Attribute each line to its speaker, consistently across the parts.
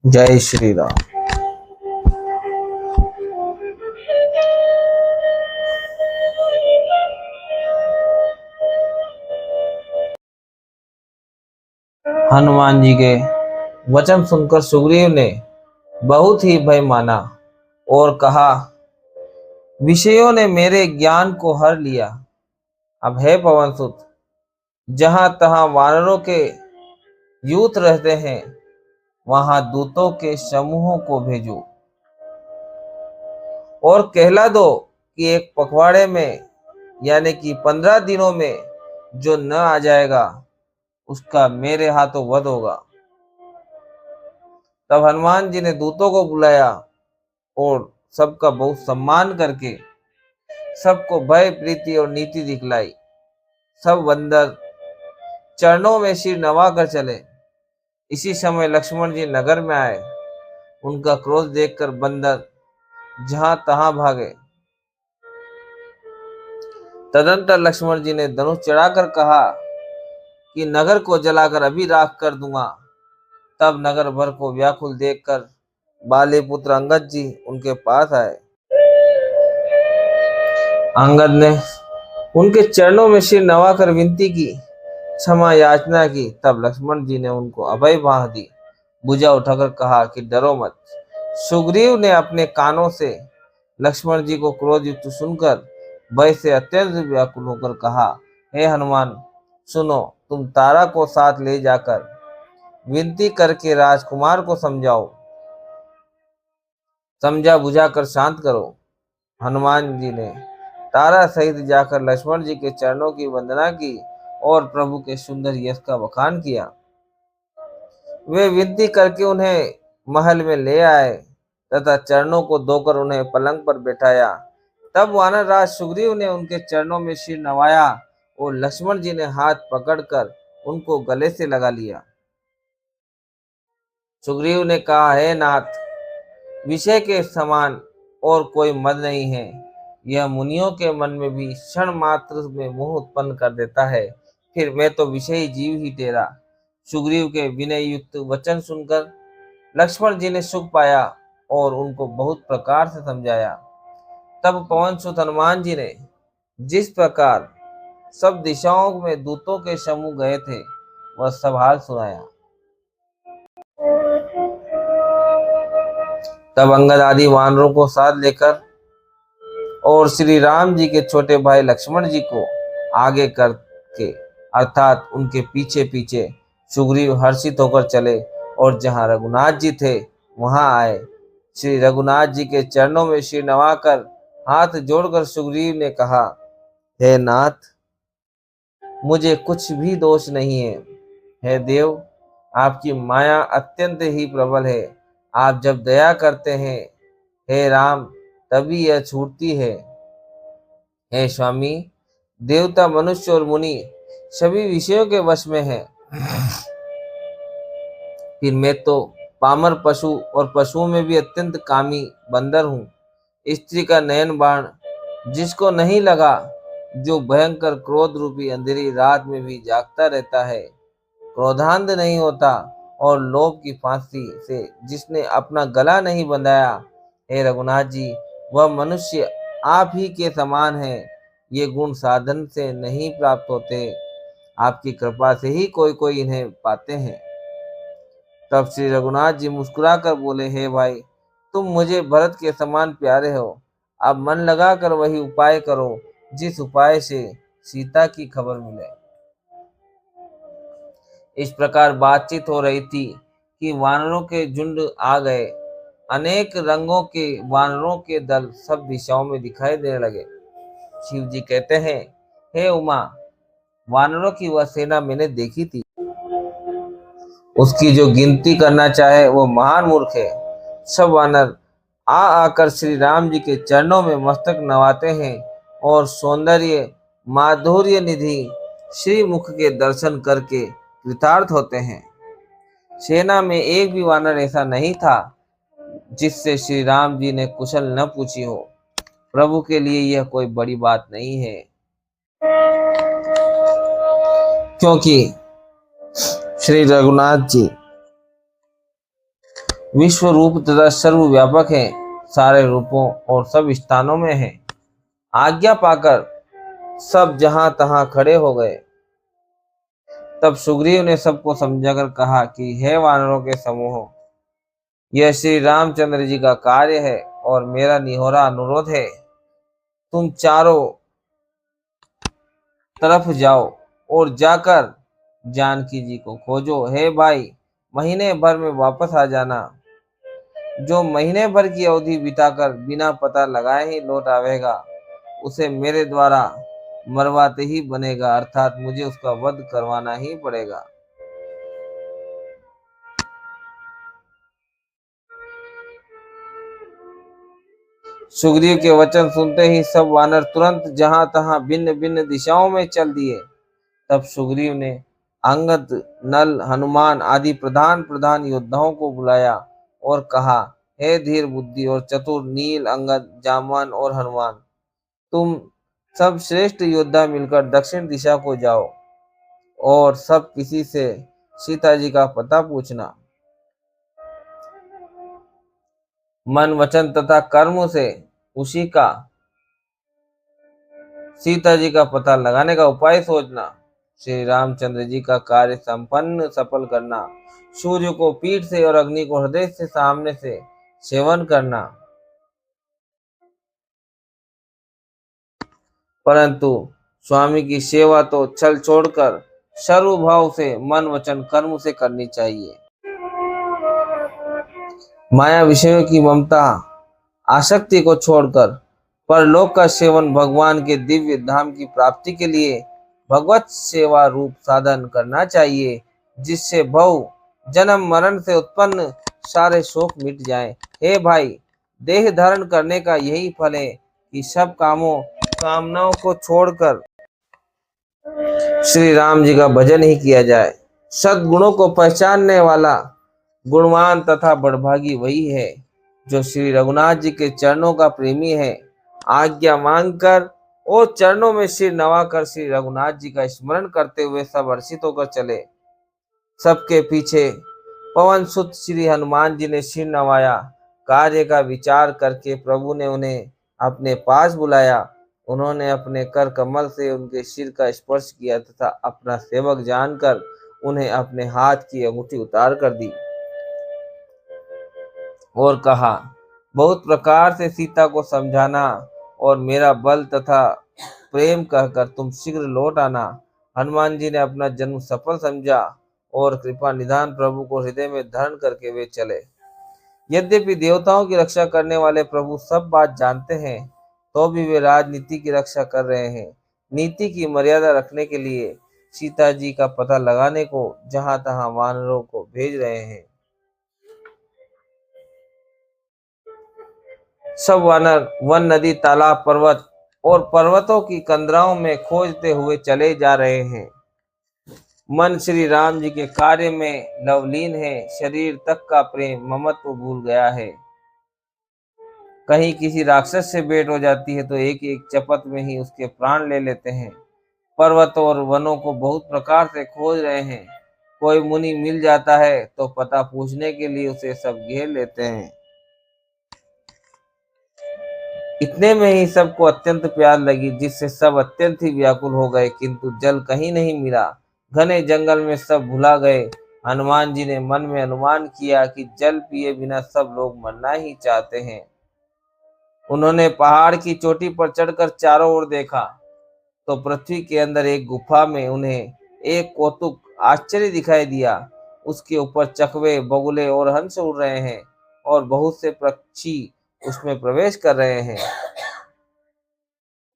Speaker 1: जय श्री राम। हनुमान जी के वचन सुनकर सुग्रीव ने बहुत ही भय माना और कहा, विषयों ने मेरे ज्ञान को हर लिया। अब है पवन सुत, जहां तहां वानरों के यूथ रहते हैं, वहां दूतों के समूहों को भेजो और कहला दो कि एक पखवाड़े में यानी कि 15 दिनों में जो न आ जाएगा उसका मेरे हाथों वध होगा। तब हनुमान जी ने दूतों को बुलाया और सबका बहुत सम्मान करके सबको भय प्रीति और नीति दिखलाई। सब बंदर चरणों में सिर नवा कर चले। इसी समय लक्ष्मण जी नगर में आए। उनका क्रोध देखकर बंदर जहां तहां भागे। तदंतर लक्ष्मण जी ने धनुष चढ़ाकर कहा कि नगर को जलाकर अभी राख कर दूंगा। तब नगर भर को व्याकुल देखकर बाली पुत्र अंगद जी उनके पास आए। अंगद ने उनके चरणों में सिर नवाकर विनती की, क्षमा याचना की। तब लक्ष्मण जी ने उनको अभय बांह दी, भुजा उठाकर कहा कि डरो मत। सुग्रीव ने अपने कानों से लक्ष्मण जी को क्रोध युक्त सुनकर भय से अत्यंत व्याकुल होकर कहा, हे हनुमान सुनो, तुम तारा को साथ ले जाकर विनती करके राजकुमार को समझा बुझा कर शांत करो। हनुमान जी ने तारा सहित जाकर लक्ष्मण जी के चरणों की वंदना की और प्रभु के सुंदर यश का बखान किया। वे विनती करके उन्हें महल में ले आए तथा चरणों को धोकर उन्हें पलंग पर बैठाया। तब वानर राज सुग्रीव ने उनके चरणों में सिर नवाया और लक्ष्मण जी ने हाथ पकड़कर उनको गले से लगा लिया। सुग्रीव ने कहा, हे नाथ, विषय के समान और कोई मद नहीं है। यह मुनियों के मन में भी क्षण मात्र में मोह उत्पन्न कर देता है। फिर मैं तो विषयी जीव ही तेरा। सुग्रीव के विनय युक्त वचन सुनकर लक्ष्मण जी ने सुख पाया और उनको बहुत प्रकार से समझाया। तब पवन सुत हनुमान जी ने जिस प्रकार सब दिशाओं में दूतों के समूह गए थे, वह सब हाल सुनाया। तब अंगद आदि वानरों को साथ लेकर और श्री राम जी के छोटे भाई लक्ष्मण जी को आगे करके अर्थात उनके पीछे पीछे सुग्रीव हर्षित होकर चले और जहां रघुनाथ जी थे वहां आए। श्री रघुनाथ जी के चरणों में सिर नवाकर हाथ जोड़कर सुग्रीव ने कहा, हे नाथ, मुझे कुछ भी दोष नहीं है। हे देव, आपकी माया अत्यंत ही प्रबल है। आप जब दया करते हैं हे राम, तभी यह छूटती है। हे स्वामी, देवता मनुष्य और मुनि सभी विषयों के वश में है। फिर मैं तो पामर पशु और पशुओं में भी अत्यंत कामी बंदर हूँ। स्त्री का नयन बाण जिसको नहीं लगा, जो भयंकर क्रोध रूपी अंधेरी रात में भी जागता रहता है, क्रोधांध नहीं होता और लोभ की फांसी से जिसने अपना गला नहीं बंधाया। हे रघुनाथ जी, वह मनुष्य आप ही के समान है। ये गुण साधन से नहीं प्राप्त होते, आपकी कृपा से ही कोई कोई इन्हें पाते हैं। तब श्री रघुनाथ जी मुस्कुराकर बोले, हे भाई, तुम मुझे भरत के समान प्यारे हो। अब मन लगाकर वही उपाय करो जिस उपाय से सीता की खबर मिले। इस प्रकार बातचीत हो रही थी कि वानरों के झुंड आ गए। अनेक रंगों के वानरों के दल सब दिशाओं में दिखाई देने लगे। शिव जी कहते हैं, हे उमा, वानरों की वह सेना मैंने देखी थी। उसकी जो गिनती करना चाहे वो महान मूर्ख है। सब वानर आ आकर श्री राम जी के चरणों में मस्तक नवाते हैं और सौंदर्य माधुर्य निधि श्री मुख के दर्शन करके कृतार्थ होते हैं। सेना में एक भी वानर ऐसा नहीं था जिससे श्री राम जी ने कुशल न पूछी हो। प्रभु के लिए यह कोई बड़ी बात नहीं है, क्योंकि श्री रघुनाथ जी विश्व रूप तथा सर्वव्यापक है, सारे रूपों और सब स्थानों में है। आज्ञा पाकर सब जहां तहां खड़े हो गए। तब सुग्रीव ने सबको समझाकर कहा कि हे वानरों के समूह, यह श्री रामचंद्र जी का कार्य है और मेरा निहोरा अनुरोध है। तुम चारों तरफ जाओ और जाकर जानकी जी को खोजो। हे भाई, महीने भर में वापस आ जाना। जो महीने भर की अवधि बिताकर बिना पता लगाए ही लौट आवेगा, उसे मेरे द्वारा मरवाते ही बनेगा, अर्थात मुझे उसका वध करवाना ही पड़ेगा। सुग्रीव के वचन सुनते ही सब वानर तुरंत जहां तहां भिन्न भिन्न दिशाओं में चल दिए। तब सुग्रीव ने अंगद, नल, हनुमान आदि प्रधान प्रधान योद्धाओं को बुलाया और कहा, हे धीर बुद्धि और चतुर नील, अंगद, जामवन और हनुमान, तुम सब श्रेष्ठ योद्धा मिलकर दक्षिण दिशा को जाओ और सब किसी से सीता जी का पता पूछना। मन, वचन तथा कर्म से उसी का सीता जी का पता लगाने का उपाय सोचना। श्री रामचंद्र जी का कार्य संपन्न सफल करना। सूर्य को पीठ से और अग्नि को हृदय से सामने से सेवन करना। परंतु स्वामी की सेवा तो छल छोड़कर सर्वभाव से मन, वचन, कर्म से करनी चाहिए। माया विषयों की ममता, आसक्ति को छोड़कर परलोक का सेवन, भगवान के दिव्य धाम की प्राप्ति के लिए भगवत सेवा रूप साधन करना चाहिए, जिससे भव जन्म मरण से उत्पन्न सारे शोक मिट जाएं। हे भाई, देह धारण करने का यही फल है कि सब कामनाओं को छोड़कर श्री राम जी का भजन ही किया जाए। सद्गुणों को पहचानने वाला गुणवान तथा बड़भागी वही है जो श्री रघुनाथ जी के चरणों का प्रेमी है। आज्ञा मांगकर और चरणों में सिर नवाकर श्री रघुनाथ जी का स्मरण करते हुए सब हर्षित होकर चले। सबके पीछे पवन सुत श्री हनुमान जी ने सिर नवाया। कार्य का विचार करके प्रभु ने उन्हें अपने पास बुलाया। उन्होंने अपने कर कमल से उनके सिर का स्पर्श किया तथा अपना सेवक जानकर उन्हें अपने हाथ की अंगूठी उतार कर दी और कहा, बहुत प्रकार से सीता को समझाना और मेरा बल तथा प्रेम कहकर तुम शीघ्र लौट आना। हनुमान जी ने अपना जन्म सफल समझा और कृपा निधान प्रभु को हृदय में धारण करके वे चले। यद्यपि देवताओं की रक्षा करने वाले प्रभु सब बात जानते हैं, तो भी वे राजनीति की रक्षा कर रहे हैं। नीति की मर्यादा रखने के लिए सीता जी का पता लगाने को जहां तहां वानरों को भेज रहे हैं। सब वानर वन, नदी, तालाब, पर्वत और पर्वतों की कंदराओं में खोजते हुए चले जा रहे हैं। मन श्री राम जी के कार्य में लवलीन है। शरीर तक का प्रेम ममत्व भूल गया है। कहीं किसी राक्षस से भेंट हो जाती है तो एक एक चपत में ही उसके प्राण ले लेते हैं। पर्वतों और वनों को बहुत प्रकार से खोज रहे हैं। कोई मुनि मिल जाता है तो पता पूछने के लिए उसे सब घेर लेते हैं। इतने में ही सबको अत्यंत प्यास लगी, जिससे सब अत्यंत ही व्याकुल हो गए, किंतु जल कहीं नहीं मिला। घने जंगल में सब भुला गए। हनुमान जी ने मन में अनुमान किया कि जल पिए बिना सब लोग मरना ही चाहते हैं। उन्होंने पहाड़ की चोटी पर चढ़कर चारों ओर देखा तो पृथ्वी के अंदर एक गुफा में उन्हें एक कौतुक आश्चर्य दिखाई दिया। उसके ऊपर चकवे, बगुले और हंस उड़ रहे हैं और बहुत से पक्षी उसमें प्रवेश कर रहे हैं।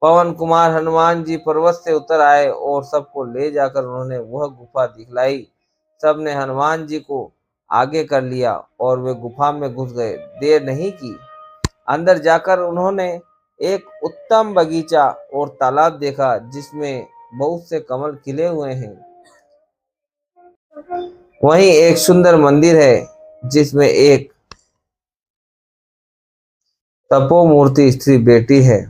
Speaker 1: पवन कुमार हनुमान जी पर्वत से उतर आए और सबको ले जाकर उन्होंने वह गुफा दिखलाई। सबने हनुमान जी को आगे कर लिया और वे गुफा में घुस गए। देर नहीं की, अंदर जाकर उन्होंने एक उत्तम बगीचा और तालाब देखा, जिसमें बहुत से कमल खिले हुए हैं। वहीं एक सुंदर मंदिर है, जिसमें एक तपोमूर्ति स्त्री बैठी है।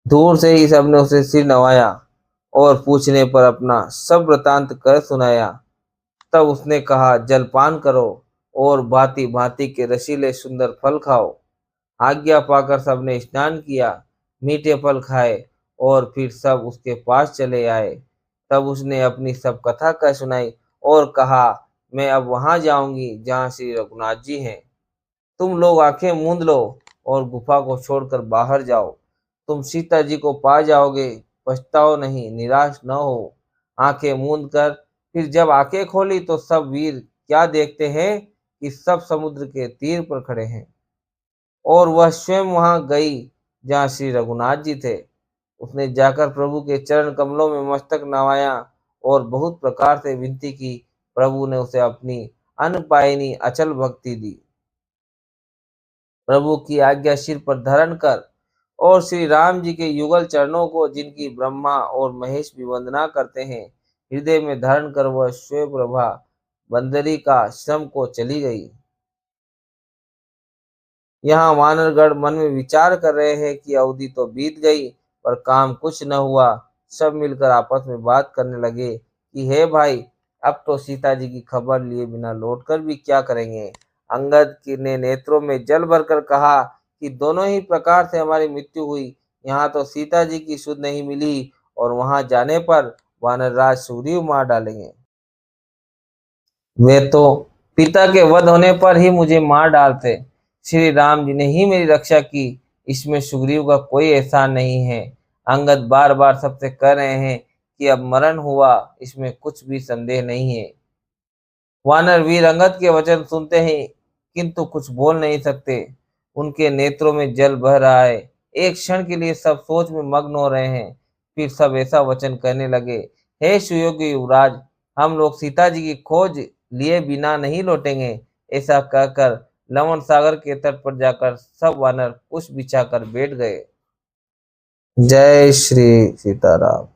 Speaker 1: दूर से ही सबने उसे सिर नवाया और पूछने पर अपना सब वृतांत कर सुनाया। तब उसने कहा, जलपान करो और भांति भांति के रसीले सुंदर फल खाओ। आज्ञा पाकर सबने स्नान किया, मीठे फल खाए और फिर सब उसके पास चले आए। तब उसने अपनी सब कथा कह सुनाई और कहा, मैं अब वहां जाऊंगी जहां श्री रघुनाथ जी हैं। तुम लोग आंखें मूंद लो और गुफा को छोड़कर बाहर जाओ। तुम सीता जी को पा जाओगे, पछताओ नहीं, निराश न हो। आंखें मूंद कर फिर जब आंखें खोली तो सब वीर क्या देखते हैं कि सब समुद्र के तीर पर खड़े हैं और वह स्वयं वहां गई जहां श्री रघुनाथ जी थे। उसने जाकर प्रभु के चरण कमलों में मस्तक नवाया और बहुत प्रकार से विनती की। प्रभु ने उसे अपनी अनपायनी अचल भक्ति दी। प्रभु की आज्ञा सिर पर धारण कर और श्री राम जी के युगल चरणों को, जिनकी ब्रह्मा और महेश भी वंदना करते हैं, हृदय में धारण कर वह श्वेत प्रभा बंदरी का श्रम को चली गई। यहाँ वानरगढ़ मन में विचार कर रहे हैं कि अवधि तो बीत गई पर काम कुछ न हुआ। सब मिलकर आपस में बात करने लगे कि हे भाई, अब तो सीता जी की खबर लिए बिना लौटकर भी क्या करेंगे। अंगद ने नेत्रों में जल भरकर कहा कि दोनों ही प्रकार से हमारी मृत्यु हुई। यहाँ तो सीता जी की सुध नहीं मिली और वहां जाने पर वानरराज सुग्रीव मार डालेंगे। वे तो पिता के वध होने पर ही मुझे मार डालते। श्री राम जी ने ही मेरी रक्षा की, इसमें सुग्रीव का कोई एहसान नहीं है। अंगद बार बार सबसे कह रहे हैं कि अब मरण हुआ, इसमें कुछ भी संदेह नहीं है। वानर वीर अंगद के वचन सुनते हैं किंतु कुछ बोल नहीं सकते। उनके नेत्रों में जल बह रहा है। एक क्षण के लिए सब सोच में मग्न हो रहे हैं। फिर सब ऐसा वचन कहने लगे, हे सुयोग्य युवराज, हम लोग सीता जी की खोज लिए बिना नहीं लौटेंगे। ऐसा कहकर लवण सागर के तट पर जाकर सब वानर कुश बिछाकर बैठ गए। जय श्री सीताराम।